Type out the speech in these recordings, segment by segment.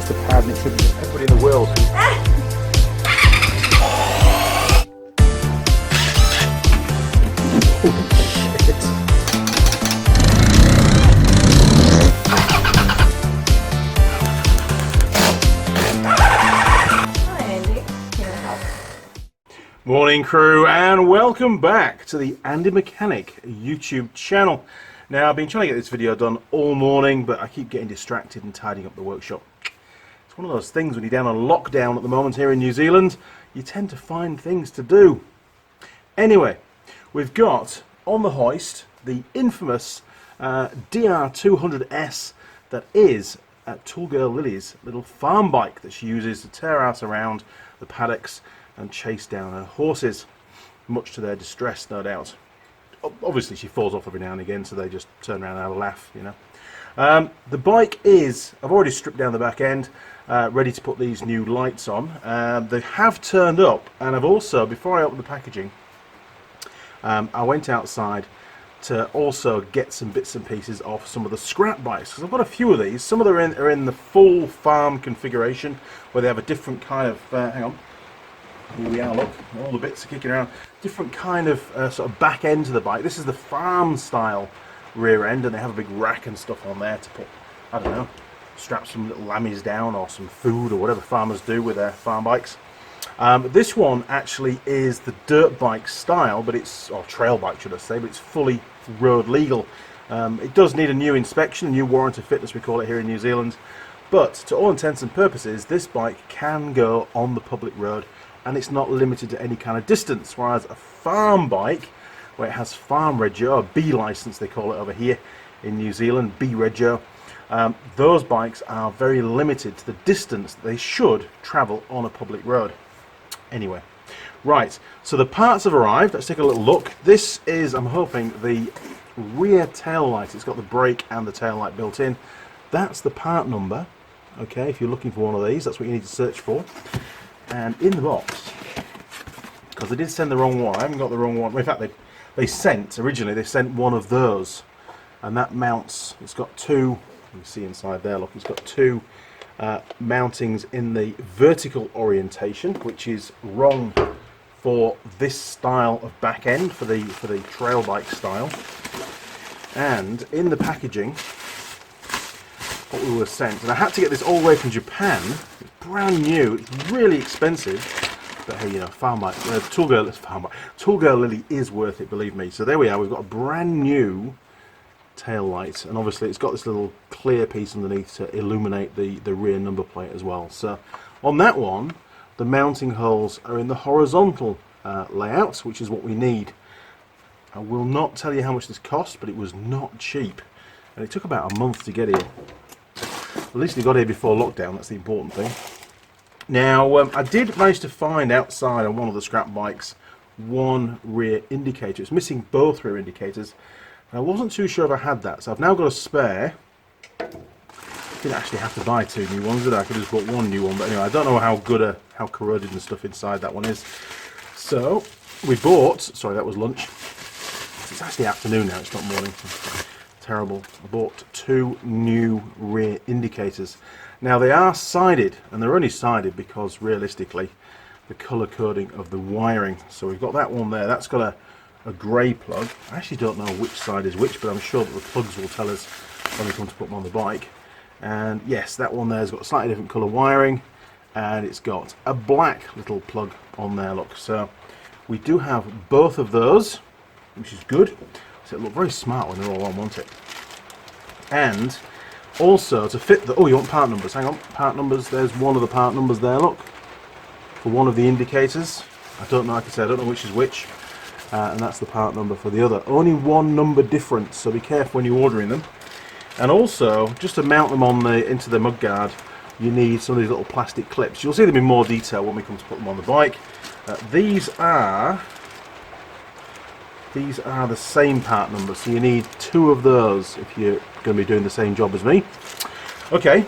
off the pad and it should be everybody in the world. Morning crew, and welcome back to the Andy Mechanic YouTube channel. Now I've been trying to get this video done all morning, but I keep getting distracted and tidying up the workshop. It's one of those things when you're down on lockdown at the moment here in New Zealand, you tend to find things to do. Anyway, we've got on the hoist the infamous DR200s that is Tool Girl Lilli's little farm bike that she uses to tear out around the paddocks and chase down her horses, much to their distress, no doubt. Obviously she falls off every now and again, so they just turn around and have a laugh, you know. The bike is, I've already stripped down the back end, ready to put these new lights on. They have turned up, and I've also, before I opened the packaging, I went outside to also get some bits and pieces off some of the scrap bikes, because I've got a few of these. Some of them are in the full farm configuration, where they have a different kind of, hang on, here we are, look, all the bits are kicking around. Different kind of sort of back end to the bike. This is the farm style rear end, and they have a big rack and stuff on there to put, I don't know, strap some little lammies down or some food or whatever farmers do with their farm bikes. This one actually is the dirt bike style, but it's, or trail bike should I say, but it's fully road legal. It does need a new inspection, a new warrant of fitness we call it here in New Zealand, but to all intents and purposes this bike can go on the public road, and it's not limited to any kind of distance, whereas a farm bike, where it has farm rego, a B license they call it over here in New Zealand, B rego, those bikes are very limited to the distance that they should travel on a public road. Anyway, right, so the parts have arrived. Let's take a little look. This is, I'm hoping, the rear tail light. It's got the brake and the tail light built in. That's the part number. Okay, if you're looking for one of these, that's what you need to search for. And in the box, because they did send the wrong one, I haven't got the wrong one. In fact, they sent one of those, and that mounts, it's got two, you can see inside there, look, it's got two mountings in the vertical orientation, which is wrong for this style of back end, for the trail bike style. And in the packaging, what we were sent, and I had to get this all the way from Japan. It's brand new, it's really expensive, but hey, you know, farm bike, Tool Girl Lilli is worth it, believe me. So there we are, we've got a brand new tail light, and obviously it's got this little clear piece underneath to illuminate the rear number plate as well. So on that one, the mounting holes are in the horizontal layout, which is what we need. I will not tell you how much this cost, but it was not cheap, and it took about a month to get here. At least they got here before lockdown, that's the important thing. Now, I did manage to find outside on one of the scrap bikes one rear indicator. It's missing both rear indicators. I wasn't too sure if I had that, so I've now got a spare. Didn't actually have to buy two new ones, did I? I could have just bought one new one, but anyway, I don't know how good, how corroded and stuff inside that one is. So, we bought, sorry, that was lunch. It's actually afternoon now, it's not morning. Terrible. I bought two new rear indicators. Now they are sided, and they're only sided because realistically the colour coding of the wiring. So we've got that one there, that's got a grey plug. I actually don't know which side is which, but I'm sure that the plugs will tell us when we come to put them on the bike. And yes, that one there has got slightly different colour wiring, and it's got a black little plug on there, look. So we do have both of those, which is good. So it'll look very smart when they're all on, won't it? And also to fit the, oh, you want part numbers, hang on, part numbers, there's one of the part numbers there, look, for one of the indicators. I don't know, like I said, I don't know which is which, and that's the part number for the other. Only one number difference, so be careful when you're ordering them. And also, just to mount them on into the mudguard, you need some of these little plastic clips. You'll see them in more detail when we come to put them on the bike. These are the same part numbers, so you need two of those if you're going to be doing the same job as me. Okay,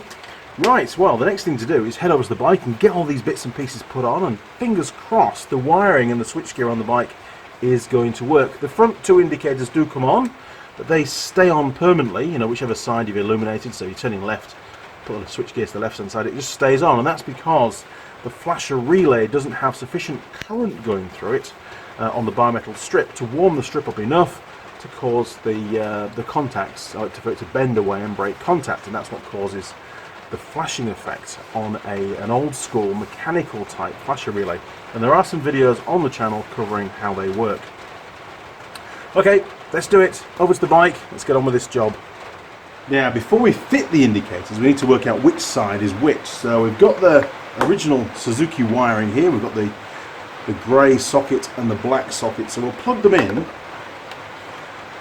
right, well, the next thing to do is head over to the bike and get all these bits and pieces put on, and fingers crossed the wiring and the switchgear on the bike is going to work. The front two indicators do come on, but they stay on permanently, you know, whichever side you've illuminated, so you're turning left, put the switch gear to the left hand side, it just stays on, and that's because the flasher relay doesn't have sufficient current going through it on the bimetal strip to warm the strip up enough to cause the contacts for it to bend away and break contact, and that's what causes the flashing effect on an old school mechanical type flasher relay. And there are some videos on the channel covering how they work. Okay, let's do it. Over to the bike, let's get on with this job. Now, before we fit the indicators, we need to work out which side is which. So we've got the original Suzuki wiring here, we've got the grey socket and the black socket, so we'll plug them in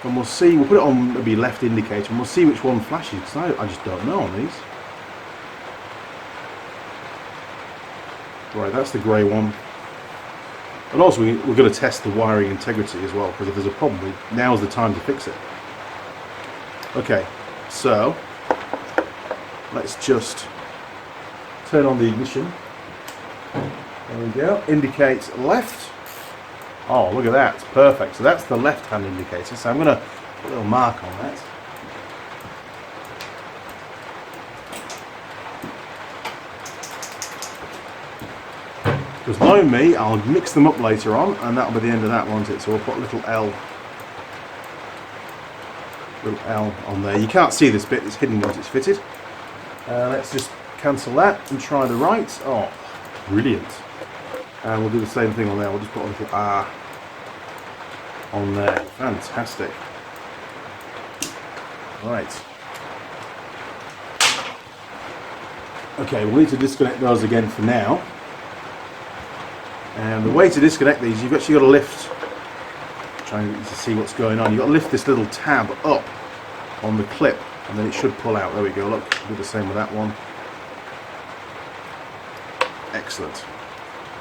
and we'll see, we'll put it on maybe left indicator and we'll see which one flashes, because I just don't know on these. Right, that's the grey one. And also we're going to test the wiring integrity as well, because if there's a problem, now's the time to fix it. Okay, so let's just turn on the ignition. There we go, indicate left. Oh, look at that, perfect. So that's the left-hand indicator, so I'm going to put a little mark on that. Because knowing me, I'll mix them up later on, and that'll be the end of that, won't it? So we'll put a little L on there. You can't see this bit, it's hidden once it's fitted. Let's just cancel that and try the right. Oh, brilliant. And we'll do the same thing on there, we'll just put a little R on there. Fantastic. Right. Okay, we'll need to disconnect those again for now. And the way to disconnect these, you've actually got to lift, trying to see what's going on, you've got to lift this little tab up on the clip and then it should pull out. There we go, look, do the same with that one. Excellent.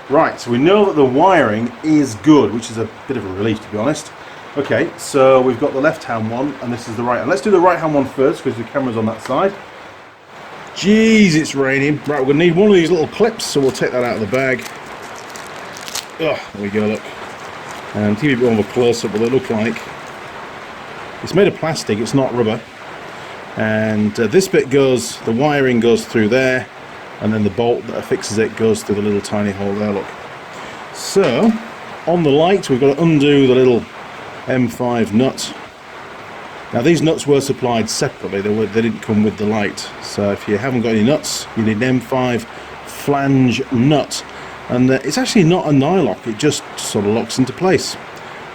Right, so we know that the wiring is good, which is a bit of a relief, to be honest. Okay, so we've got the left hand one and this is the right hand. Let's do the right hand one first because the camera's on that side. Jeez, it's raining. Right, we're going to need one of these little clips, so we'll take that out of the bag. Oh, there we go, look. And to give you a bit more of a close-up what they look like. It's made of plastic, it's not rubber. And this bit goes, the wiring goes through there, and then the bolt that affixes it goes through the little tiny hole there, look. So, on the light, we've got to undo the little M5 nut. Now these nuts were supplied separately, they didn't come with the light. So if you haven't got any nuts, you need an M5 flange nut. And it's actually not a nylock, it just sort of locks into place.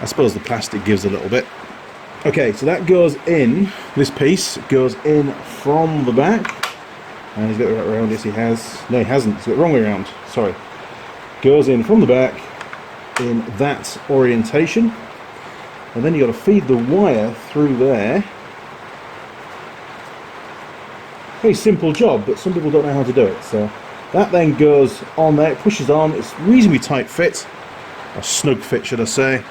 I suppose the plastic gives a little bit. Okay, so that goes in, this piece goes in from the back. And he's got it right around, yes he has. No, he hasn't, it's got the wrong way around, sorry. Goes in from the back in that orientation. And then you've got to feed the wire through there. Very simple job, but some people don't know how to do it. So that then goes on there, it pushes on, it's reasonably tight fit, or snug fit should I say,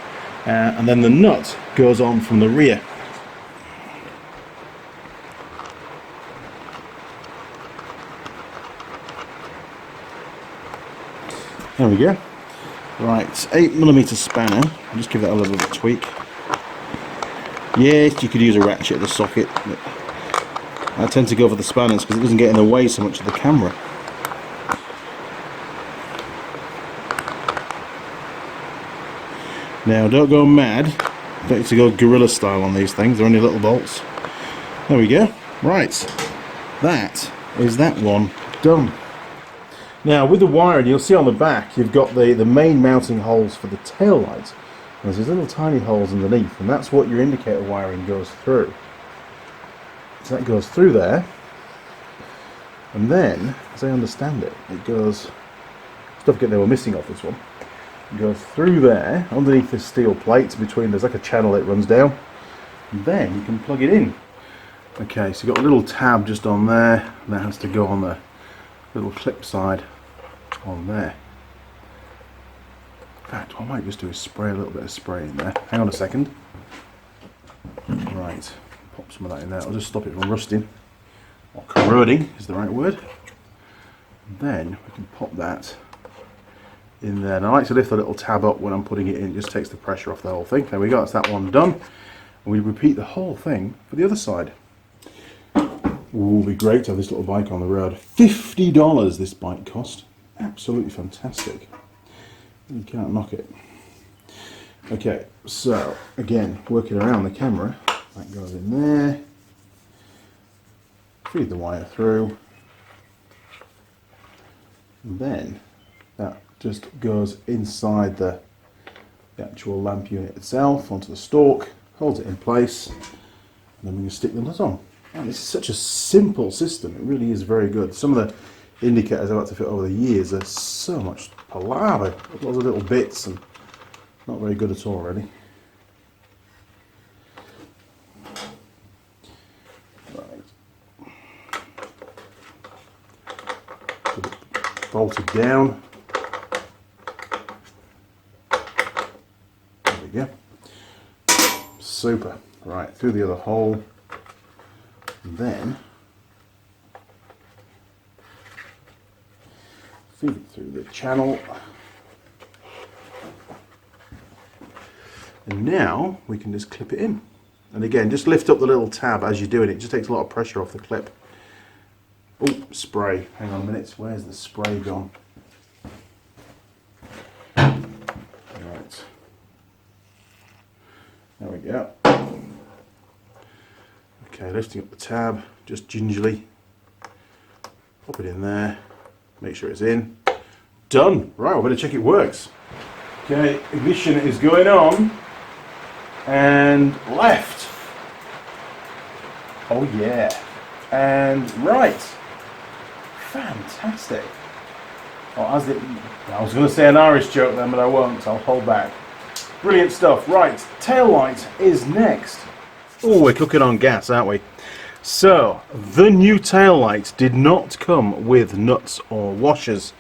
and then the nut goes on from the rear. There we go. Right, 8mm spanner, I'll just give that a little bit of a tweak. Yes, you could use a ratchet at the socket, but I tend to go for the spanners because it doesn't get in the way so much of the camera. Now don't go mad, don't need to go gorilla style on these things, they're only little bolts. There we go. Right, that is that one done. Now with the wiring, you'll see on the back you've got the main mounting holes for the tail light. There's these little tiny holes underneath, and that's what your indicator wiring goes through. So that goes through there, and then, as I understand it, it goes, don't forget they were missing off this one, it goes through there, underneath this steel plate, between, there's like a channel it runs down, and then you can plug it in. Okay, so you've got a little tab just on there, and that has to go on the little clip side on there. In fact, what I might just do is spray a little bit of spray in there. Hang on a second. Right, pop some of that in there. I'll just stop it from rusting, or corroding is the right word. And then we can pop that in there. And I like to lift the little tab up when I'm putting it in. It just takes the pressure off the whole thing. There we go, that's that one done. And we repeat the whole thing for the other side. Will be great to have this little bike on the road. $50 this bike cost. Absolutely fantastic. You can't knock it. Okay, so again, working around the camera, that goes in there. Feed the wire through. And then that just goes inside the actual lamp unit itself onto the stalk, holds it in place, and then we can stick the nut on. And this is such a simple system, it really is very good. Some of the indicators I've had to fit over the years are so much palaver, lots of little bits and not very good at all really. Right. Get it bolted down. There we go. Super. Right, through the other hole. And then feed it through the channel. And now we can just clip it in. And again, just lift up the little tab as you're doing it. It just takes a lot of pressure off the clip. Oh, spray. Hang on a minute. Where's the spray gone? Right. There we go. Okay, lifting up the tab, just gingerly. Pop it in there. Make sure it's in. Done. Right, we better check it works. Okay, ignition is going on. And left. Oh yeah. And right. Fantastic. Oh, I was going to say an Irish joke then, but I won't. I'll hold back. Brilliant stuff. Right, tail light is next. Oh, we're cooking on gas, aren't we? So, the new tail light did not come with nuts or washers.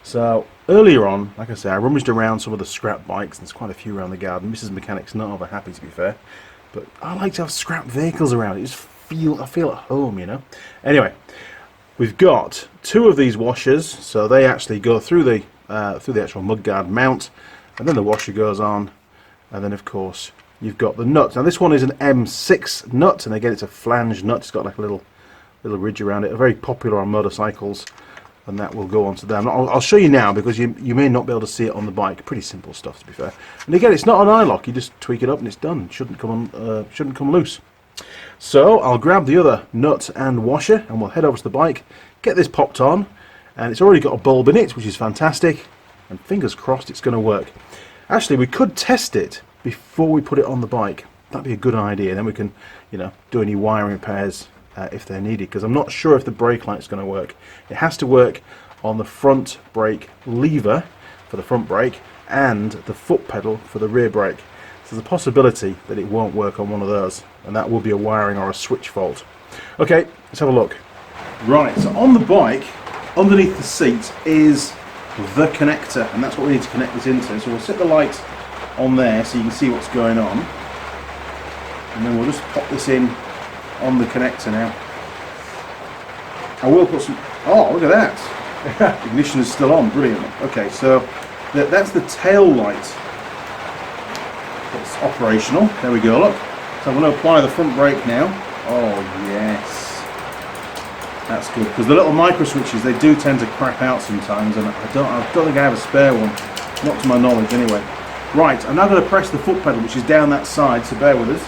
So, earlier on, like I say, I rummaged around some of the scrap bikes, and there's quite a few around the garden. Mrs. Mechanic's not over happy, to be fair. But I like to have scrap vehicles around. I feel at home, you know. Anyway, we've got two of these washers, so they actually go through the actual mudguard mount, and then the washer goes on, and then of course you've got the nut. Now this one is an M6 nut, and again it's a flange nut. It's got like a little ridge around it. Very popular on motorcycles, and that will go onto them. I'll show you now because you may not be able to see it on the bike. Pretty simple stuff, to be fair. And again, it's not an eye lock. You just tweak it up and it's done. It shouldn't come loose. So I'll grab the other nut and washer, and we'll head over to the bike, get this popped on, and it's already got a bulb in it, which is fantastic. And fingers crossed it's going to work. Actually, we could test it before we put it on the bike. That'd be a good idea. Then we can, do any wiring repairs if they're needed, because I'm not sure if the brake light's going to work. It has to work on the front brake lever for the front brake and the foot pedal for the rear brake. So there's a possibility that it won't work on one of those, and that will be a wiring or a switch fault. Okay, let's have a look. Right, so on the bike, underneath the seat is the connector, and that's what we need to connect this into. So we'll set the light on there so you can see what's going on, and then we'll just pop this in on the connector now. I will put some, oh look at that, ignition is still on, brilliant. Okay, so that's the tail light. It's operational, there we go, look. So I'm going to apply the front brake now. Oh yes, that's good, because the little micro switches, they do tend to crap out sometimes, and I don't think I have a spare one, not to my knowledge anyway. Right, I'm now going to press the foot pedal, which is down that side, so bear with us.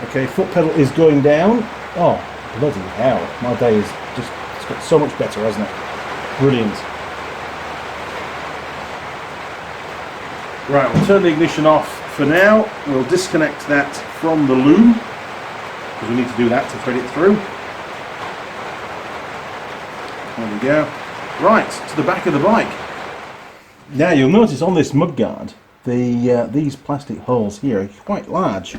Okay, foot pedal is going down. Oh, bloody hell, my day is just, it's got so much better, hasn't it? Brilliant. Right, we'll turn the ignition off for now. We'll disconnect that from the loom, because we need to do that to thread it through. There we go. Right, to the back of the bike. Now you'll notice on this mudguard, these plastic holes here are quite large,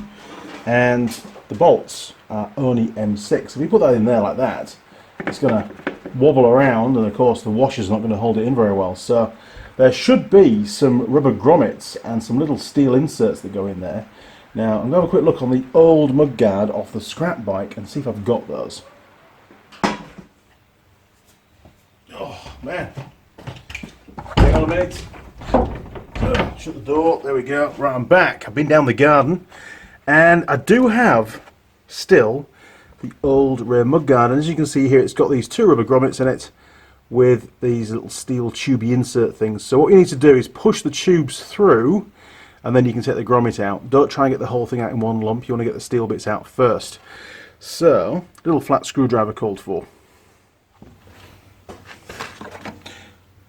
and the bolts are only M6. If you put that in there like that, it's going to wobble around, and of course the washer's not going to hold it in very well. So there should be some rubber grommets and some little steel inserts that go in there. Now I'm going to have a quick look on the old mudguard off the scrap bike and see if I've got those. Oh man, hang on a minute. Shut the door, there we go. Right, I'm back. I've been down the garden, and I do have still the old rear mudguard, and as you can see here, it's got these two rubber grommets in it with these little steel tubey insert things. So what you need to do is push the tubes through, and then you can take the grommet out. Don't try and get the whole thing out in one lump. You want to get the steel bits out first. So, little flat screwdriver called for.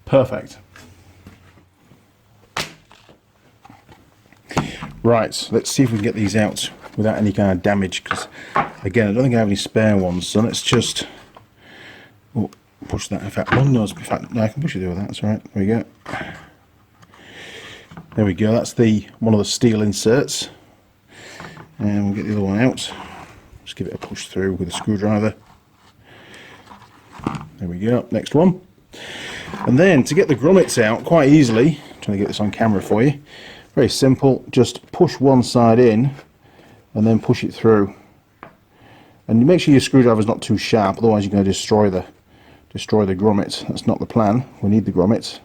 Perfect. Right, let's see if we can get these out without any kind of damage, because again, I don't think I have any spare ones, so let's just push that. In fact, one nose. In fact, no, I can push it through with that. That's all right. There we go. There we go. That's one of the steel inserts, and we'll get the other one out. Just give it a push through with a screwdriver. There we go. Next one. And then to get the grommets out quite easily, I'm trying to get this on camera for you. Very simple. Just push one side in, and then push it through. And make sure your screwdriver is not too sharp, otherwise you're going to destroy the grommet. That's not the plan. We need the grommets.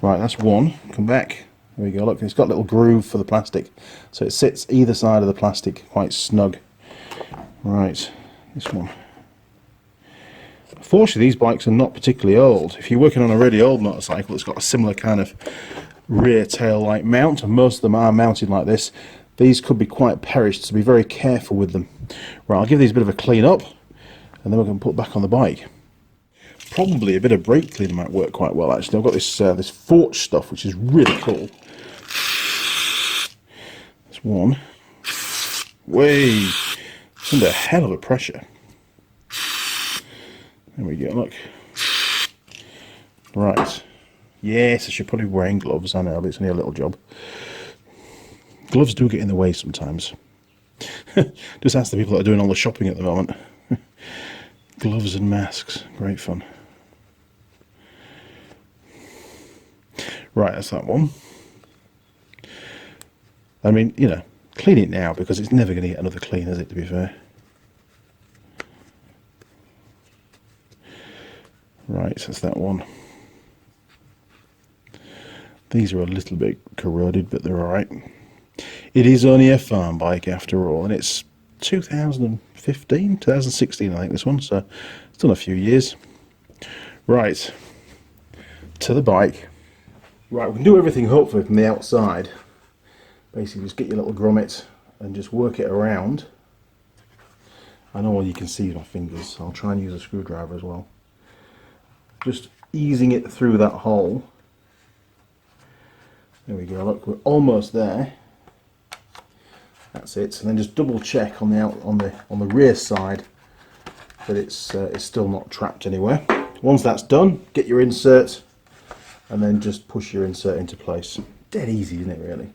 Right, that's one. Come back. There we go. Look, it's got a little groove for the plastic, so it sits either side of the plastic quite snug. Right, this one. Fortunately, these bikes are not particularly old. If you're working on a really old motorcycle that's got a similar kind of rear tail light mount, and most of them are mounted like this, these could be quite perished, so be very careful with them. Right, I'll give these a bit of a clean up, and then we're going to put back on the bike. Probably a bit of brake cleaner might work quite well, actually. I've got this this Forge stuff, which is really cool. That's one. Way, it's under a hell of a pressure. There we go, look. Right. Yes, I should probably be wearing gloves. I know, but it's only a little job. Gloves do get in the way sometimes. Just ask the people that are doing all the shopping at the moment. Gloves and masks, great fun. Right, that's that one. I mean, you know, clean it now, because it's never going to get another clean, is it, to be fair? Right, that's that one. These are a little bit corroded, but they're alright. It is only a farm bike after all, and it's 2015, 2016 I think this one, so it's done a few years. Right, to the bike. Right, we can do everything hopefully from the outside. Basically just get your little grommet and just work it around. I know all you can see is my fingers, so I'll try and use a screwdriver as well. Just easing it through that hole. There we go, look, we're almost there. That's it, and then just double check on the rear side that it's still not trapped anywhere. Once that's done, get your insert, and then just push your insert into place. Dead easy, isn't it, really?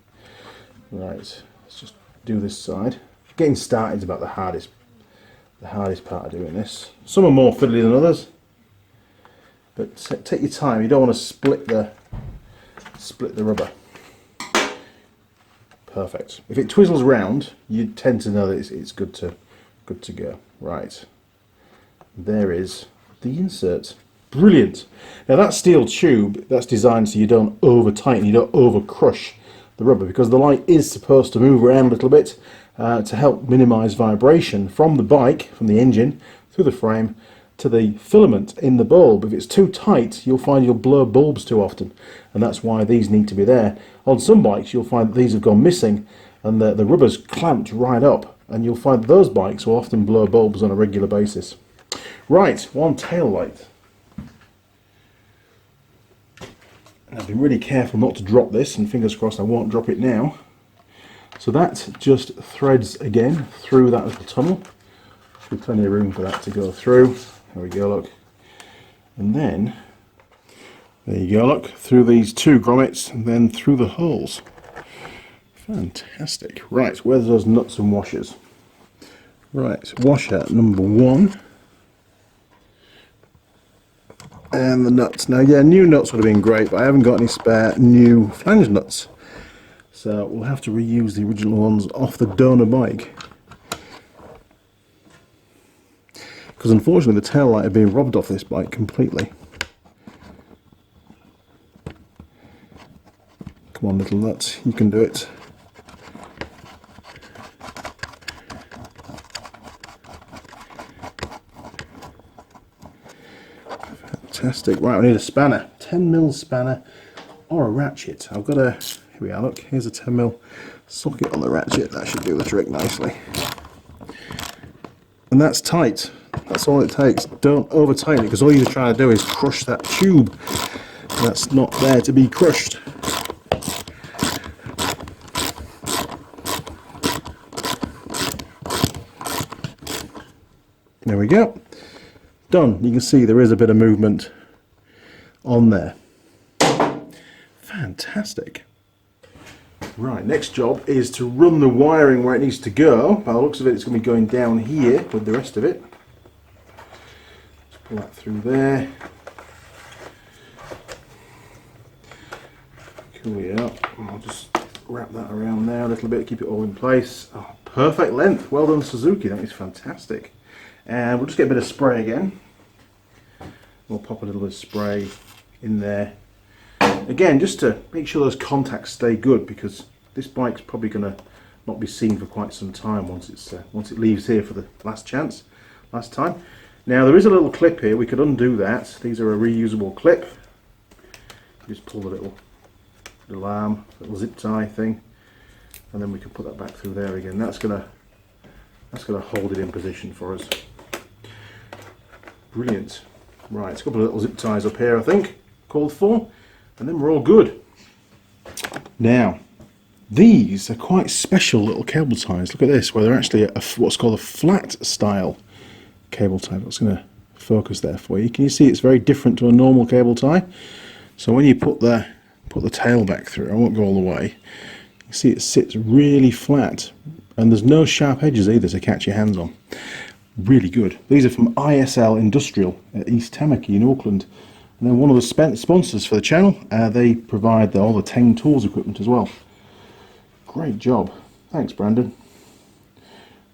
Right, let's just do this side. Getting started is about the hardest part of doing this. Some are more fiddly than others, but take your time. You don't want to split the rubber. Perfect. If it twizzles round, you tend to know that it's good to go. Right. There is the insert. Brilliant. Now that steel tube, that's designed so you don't over tighten, you don't over crush the rubber, because the light is supposed to move around a little bit to help minimize vibration from the bike, from the engine, through the frame, to the filament in the bulb. If it's too tight, you'll find you'll blow bulbs too often, and that's why these need to be there. On some bikes you'll find that these have gone missing and the rubber's clamped right up, and you'll find that those bikes will often blow bulbs on a regular basis. Right, one tail light. And I've been really careful not to drop this, and fingers crossed I won't drop it now. So that just threads again through that little tunnel. There's plenty of room for that to go through. There we go, look. And then, there you go, look, through these two grommets and then through the holes. Fantastic. Right, where's those nuts and washers? Right, washer number one. And the nuts. Now, yeah, new nuts would have been great, but I haven't got any spare new flange nuts. So we'll have to reuse the original ones off the donor bike. Because unfortunately the tail light had been robbed off this bike completely. Come on, little nuts, you can do it. Fantastic. Right, we need a spanner, 10mm spanner or a ratchet. I've got a, here we are, look, here's a 10mm socket on the ratchet. That should do the trick nicely. And that's tight. That's all it takes. Don't over tighten it, because all you're trying to do is crush that tube. That's not there to be crushed. There we go. Done. You can see there is a bit of movement on there. Fantastic. Right, next job is to run the wiring where it needs to go. By the looks of it, it's going to be going down here with the rest of it. Let's pull that through there. Cool it up. I'll just wrap that around there a little bit, keep it all in place. Oh, perfect length. Well done, Suzuki. That is fantastic. And we'll just get a bit of spray again. We'll pop a little bit of spray in there. Again, just to make sure those contacts stay good, because this bike's probably going to not be seen for quite some time once it leaves here for the last time. Now there is a little clip here. We could undo that. These are a reusable clip. Just pull the little arm, little zip tie thing, and then we can put that back through there again. That's gonna hold it in position for us. Brilliant. Right, it's a couple of little zip ties up here, I think, called for, and then we're all good. Now, these are quite special little cable ties. Look at this, where they're actually what's called a flat style cable tie. That's going to focus there for you. Can you see it's very different to a normal cable tie? So when you put the tail back through, I won't go all the way, you can see it sits really flat, and there's no sharp edges either to catch your hands on. Really good. These are from ISL Industrial at East Tamaki in Auckland, and they're one of the sponsors for the channel. They provide all the Teng Tools equipment as well. Great job. Thanks, Brandon.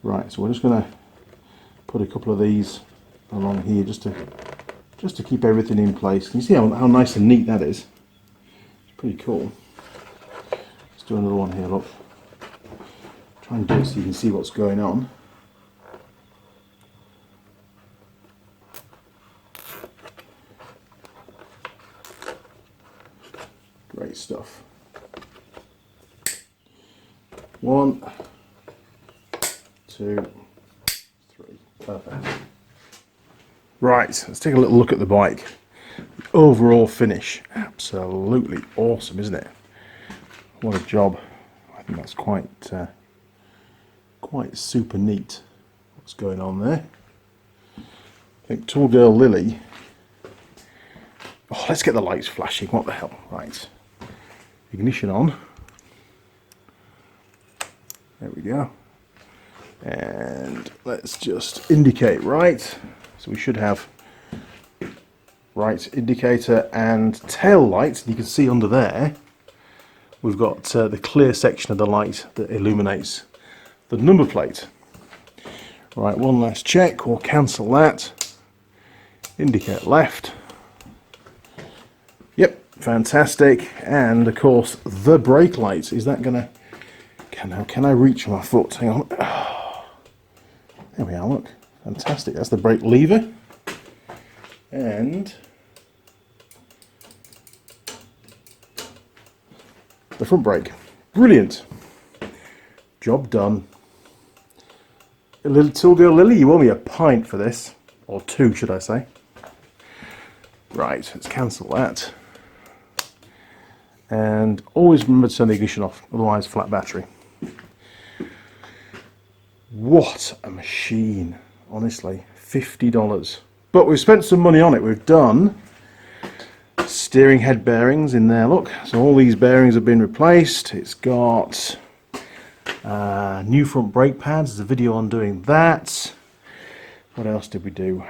Right, so we're just going to put a couple of these along here just to keep everything in place. Can you see how nice and neat that is? It's pretty cool. Let's do another one here, look. Try and do it so you can see what's going on. Great stuff. 1, 2, 3. Perfect. Right, let's take a little look at the bike. The overall finish, absolutely awesome, isn't it? What a job. I think that's quite super neat what's going on there. I think Tool Girl Lilli. Oh, let's get the lights flashing. What the hell? Right. Ignition on. There we go. And let's just indicate right. So we should have right indicator and tail lights. You can see under there we've got the clear section of the light that illuminates the number plate. Right, one last check. We'll cancel that. Indicate left. Yep, fantastic. And of course the brake lights. Is that gonna can I reach my foot? Hang on. Oh, there we are, look. Fantastic. That's the brake lever. And the front brake. Brilliant. Job done. A little Tool Girl Lilli, you owe me a pint for this. Or 2, should I say. Right, let's cancel that. And always remember to turn the ignition off, otherwise flat battery. What a machine, honestly, $50. But we've spent some money on it. We've done steering head bearings in there, look. So all these bearings have been replaced. It's got new front brake pads. There's a video on doing that. What else did we do?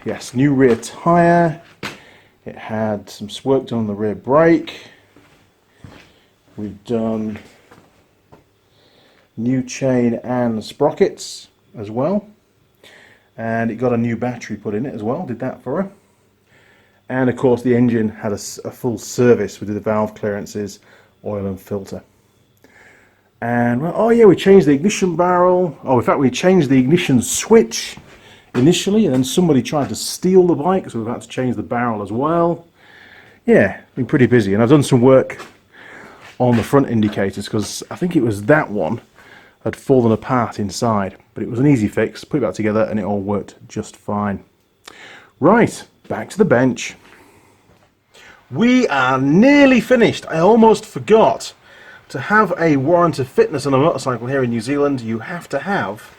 Yes, new rear tyre. It had some work done on the rear brake. We've done new chain and sprockets as well. And it got a new battery put in it as well. Did that for her. And of course the engine had a full service. We did the valve clearances, oil and filter. And well, oh yeah, we changed the ignition barrel. Oh, in fact, we changed the ignition switch initially, and then somebody tried to steal the bike, so we've had to change the barrel as well. Yeah, been pretty busy, and I've done some work on the front indicators because I think it was that one had fallen apart inside, but it was an easy fix. Put it back together and it all worked just fine. Right, back to the bench. We are nearly finished. I almost forgot. To have a warrant of fitness on a motorcycle here in New Zealand, you have to have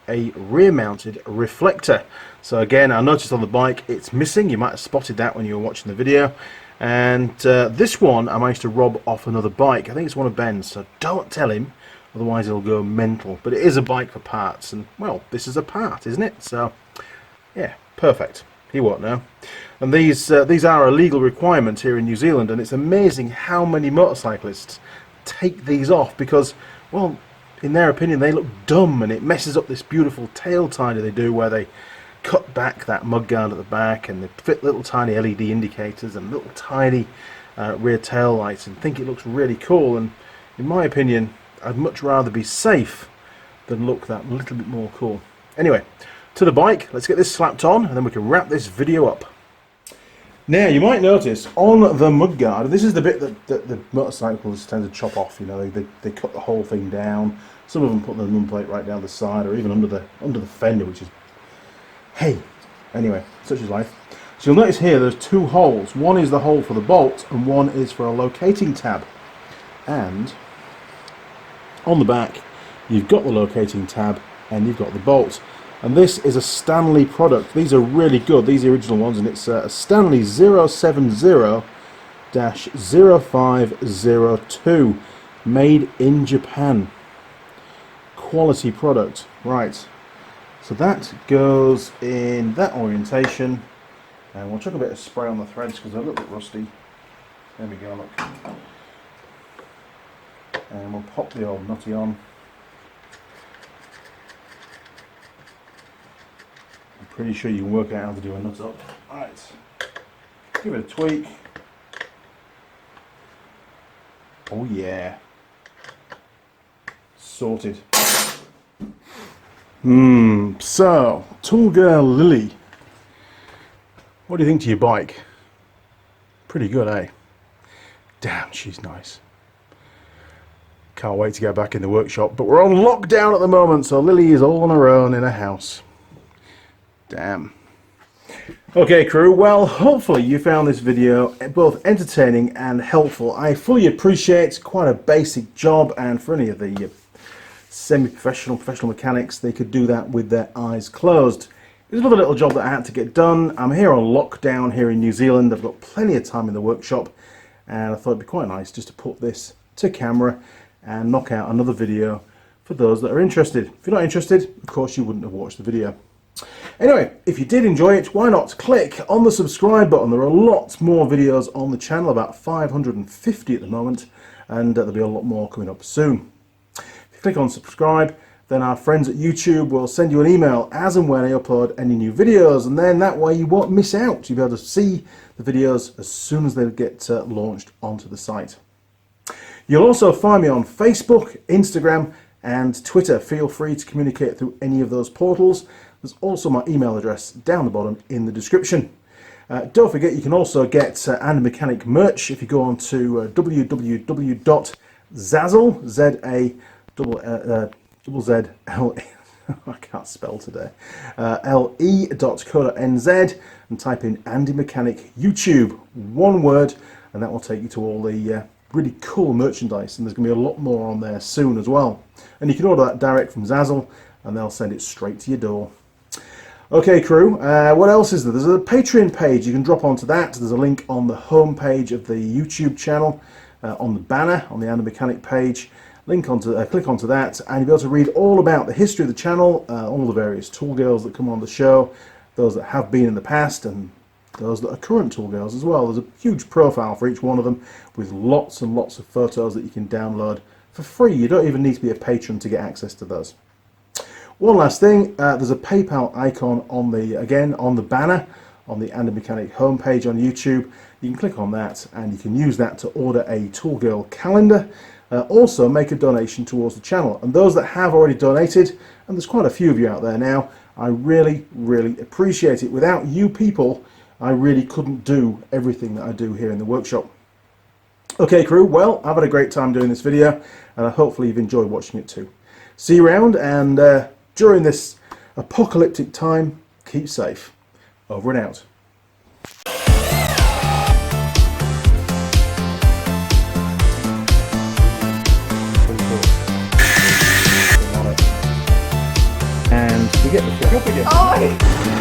a rear-mounted reflector. So again, I noticed on the bike it's missing. You might have spotted that when you were watching the video. And this one I managed to rob off another bike. I think it's one of Ben's, so don't tell him, otherwise he'll go mental. But it is a bike for parts, and well, this is a part, isn't it? So yeah, perfect. He won't know. And these are a legal requirement here in New Zealand, and it's amazing how many motorcyclists take these off because, well, in their opinion, they look dumb, and it messes up this beautiful tail tidy they do, where they cut back that mudguard at the back and they fit little tiny LED indicators and little tiny rear tail lights, and think it looks really cool. And in my opinion, I'd much rather be safe than look that little bit more cool. Anyway, to the bike, let's get this slapped on and then we can wrap this video up. Now, you might notice on the mudguard, this is the bit that the motorcycles tend to chop off. You know, they cut the whole thing down. Some of them put the number plate right down the side, or even under the fender, which is, hey, anyway, such is life. So you'll notice here there's two holes. One is the hole for the bolt, and one is for a locating tab. And on the back, you've got the locating tab and you've got the bolt. And this is a Stanley product. These are really good. These are the original ones, and it's a Stanley 070-0502, made in Japan. Quality product. Right. So that goes in that orientation, and we'll chuck a bit of spray on the threads because they're a little bit rusty. There we go, look. And we'll pop the old nutty on. Pretty sure you can work out how to do a nut up. Alright, give it a tweak. Oh yeah. Sorted. So, tool girl Lilli. What do you think to your bike? Pretty good, eh? Damn, she's nice. Can't wait to get back in the workshop, but we're on lockdown at the moment, so Lilli is all on her own in her house. Damn. Okay, crew, well, hopefully you found this video both entertaining and helpful. I fully appreciate quite a basic job, and for any of the semi-professional, professional mechanics, they could do that with their eyes closed. It was another little job that I had to get done. I'm here on lockdown here in New Zealand. I've got plenty of time in the workshop, and I thought it'd be quite nice just to put this to camera and knock out another video for those that are interested. If you're not interested, of course you wouldn't have watched the video. Anyway, if you did enjoy it, why not click on the subscribe button? There are lots more videos on the channel, about 550 at the moment, and there'll be a lot more coming up soon. If you click on subscribe, then our friends at YouTube will send you an email as and when I upload any new videos, and then that way you won't miss out. You'll be able to see the videos as soon as they get launched onto the site. You'll also find me on Facebook, Instagram, and Twitter. Feel free to communicate through any of those portals. There's also my email address down the bottom in the description. Don't forget, you can also get And Mechanic merch if you go on to www.zazzle, Z-A-Z-Z-L, I can't spell today, le.co.nz, and type in Andy Mechanic YouTube, one word, and that will take you to all the really cool merchandise, and there's going to be a lot more on there soon as well. And you can order that direct from Zazzle, and they'll send it straight to your door. Okay, crew, what else is there? There's a Patreon page. You can drop onto that. There's a link on the home page of the YouTube channel, on the banner, on the And Mechanic page. Click onto that, and you'll be able to read all about the history of the channel, all the various tool girls that come on the show, those that have been in the past, and those that are current tool girls as well. There's a huge profile for each one of them with lots and lots of photos that you can download for free. You don't even need to be a patron to get access to those. One last thing, there's a PayPal icon on the banner on the And Mechanic homepage on YouTube. You can click on that and you can use that to order a Tool Girl calendar. Also make a donation towards the channel. And those that have already donated, and there's quite a few of you out there now, I really, really appreciate it. Without you people, I really couldn't do everything that I do here in the workshop. Okay crew, well, I've had a great time doing this video, and hopefully you've enjoyed watching it too. See you around, and during this apocalyptic time, keep safe. Over and out. And we get the flip up again. Oh,